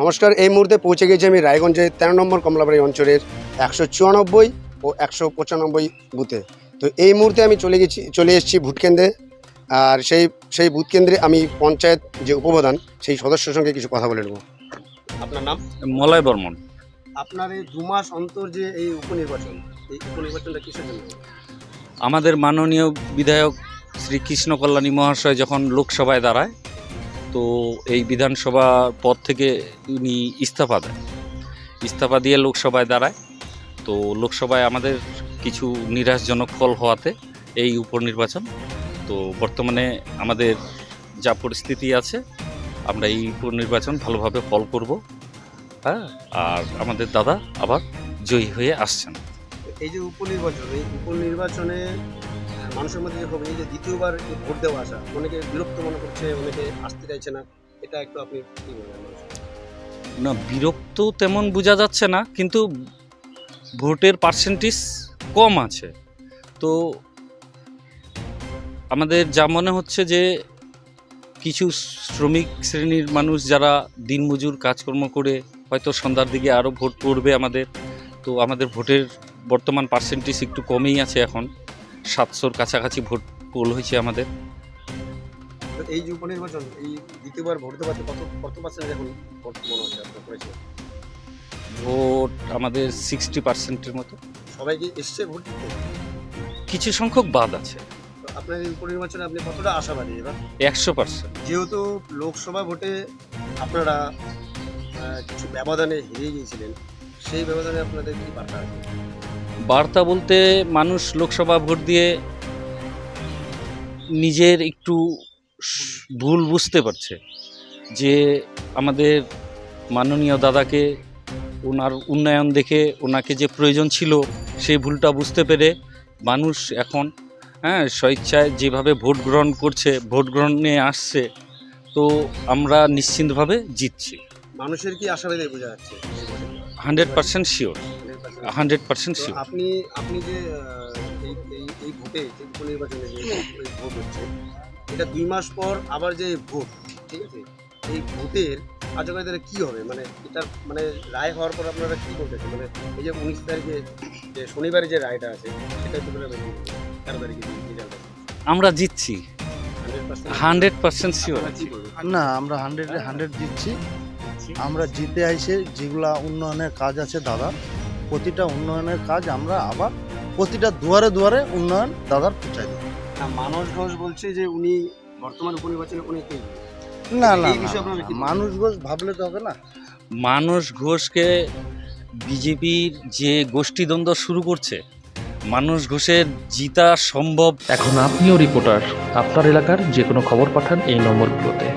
নমস্কার, এই মুহূর্তে পৌঁছে গেছি আমি রায়গঞ্জের 13 নম্বর কমলাবাড়ি অঞ্চলের 194 ও 195 বুথে। তো এই মুহূর্তে আমি চলে এসেছি ভোট কেন্দ্রে। আর সেই ভোট কেন্দ্রে আমি পঞ্চায়েত যে উপপ্রধান সেই সদস্যের সঙ্গে কিছু কথা বলে নেব। আপনার নাম? মলয় বর্মন। আপনার এই 2 মাস অন্তর যে এই উপনির্বাচনটা কিসের জন্য? আমাদের মাননীয় বিধায়ক শ্রী কৃষ্ণ কল্যাণী মহাশয় যখন লোকসভায় দাঁড়ায়, তো এই বিধানসভা পদ থেকে উনি ইস্তফা দিয়ে লোকসভায় দাঁড়ায়। তো লোকসভায় আমাদের কিছু নিরাশজনক ফল হওয়াতে এই উপনির্বাচন। তো বর্তমানে আমাদের যা পরিস্থিতি আছে, আমরা এই উপনির্বাচন ভালোভাবে ফল করব। হ্যাঁ, আর আমাদের দাদা আবার জয়ী হয়ে আসছেন। এই যে উপনির্বাচনে মানুষের মধ্যে দেখো এই যে দ্বিতীয়বার ভোট দেওয়া আসা, অনেকে বিরক্ত মনে করছে, অনেকে আসতে চাইছে না, এটা একটু আপনি কি বলবেন? না, বিরক্ত তেমন বোঝা যাচ্ছে না, কিন্তু ভোটের পার্সেন্টেজ কম আছে। তো আমাদের যা মনে হচ্ছে যে কিছু শ্রমিক শ্রেণীর মানুষ যারা দিনমজুর কাজকর্ম করে হয়তো সন্ধ্যার দিকে আরও ভোট পড়বে আমাদের। তো আমাদের ভোটের বর্তমান পার্সেন্টেজ একটু কমেই আছে, এখন 700-র কাছাকাছি ভোট পোল হয়েছে আমাদের। এই যে উপনির্বাচন, এই দ্বিতীয়বার ভোট দেওয়াতে কত পার্সেন্ট এখন ভোট মনে হচ্ছে আপনার পড়েছে? ভোট আমাদের 60%-এর মতো। সবাই কি এসছে ভোট দিতে? কিছু সংখ্যক বাদ আছে। আপনার এই উপনির্বাচনে আপনি কতটা আশাবাদী এবার? 100%। যেহেতু লোকসভা ভোটে আপনারা কিছু ব্যবধানে হেরে গিয়েছিলেন, সেই ব্যবধানে আপনাদের কি বার্তা আছে? বার্তা বলতে, মানুষ লোকসভা ভোট দিয়ে নিজের একটু ভুল বুঝতে পারছে যে আমাদের মাননীয় দাদাকে ওনার উন্নয়ন দেখে ওনাকে যে প্রয়োজন ছিল সেই ভুলটা বুঝতে পেরে মানুষ এখন স্বেচ্ছায় যেভাবে ভোট গ্রহণ করছে, ভোট গ্রহণে আসছে। তো আমরা নিশ্চিন্তভাবে জিতছি। মানুষের কি আশাবাদী বোঝা যাচ্ছে? 100% শিওর, 100% শিওর। আপনি যে এই ভোটে যে উপনির্বাচনে যে ভোট হচ্ছে, এটা 2 মাস পর আবার যে ভোট, ঠিক আছে, এই ভোটের কার্যকারিতা কি হবে? মানে এটার রায় হওয়ার পর আপনারা কি করতেছেন? মানে এই যে 19 তারিখে যে শনিবারে যে রায়টা আছে, সেটা একটু বলে 13 তারিখে রেজাল্ট আছে, আমরা জিতছি 100% শিওর। না, আমরা 100 দিচ্ছি। আমরা জিতে আইসে যেগুলা উন্নয়নের কাজ আছে দাদা, প্রতিটা উন্নয়নের কাজ আমরা আবার প্রতিটা দুয়ারে দুয়ারে উন্নয়ন দাদার পৌঁছাই দেব। মানস ঘোষ বলছে যে উনি বর্তমান উপনির্বাচনে অনেকেই না, মানুষ ঘোষ ভাবলে তো হবে না। মানস ঘোষকে বিজেপির যে গোষ্ঠীদ্বন্দ্ব শুরু করছে, মানস ঘোষের জিতা সম্ভব। এখন আপনিও রিপোর্টার, আপনার এলাকার যে কোনো খবর পাঠান এই নম্বরগুলোতে।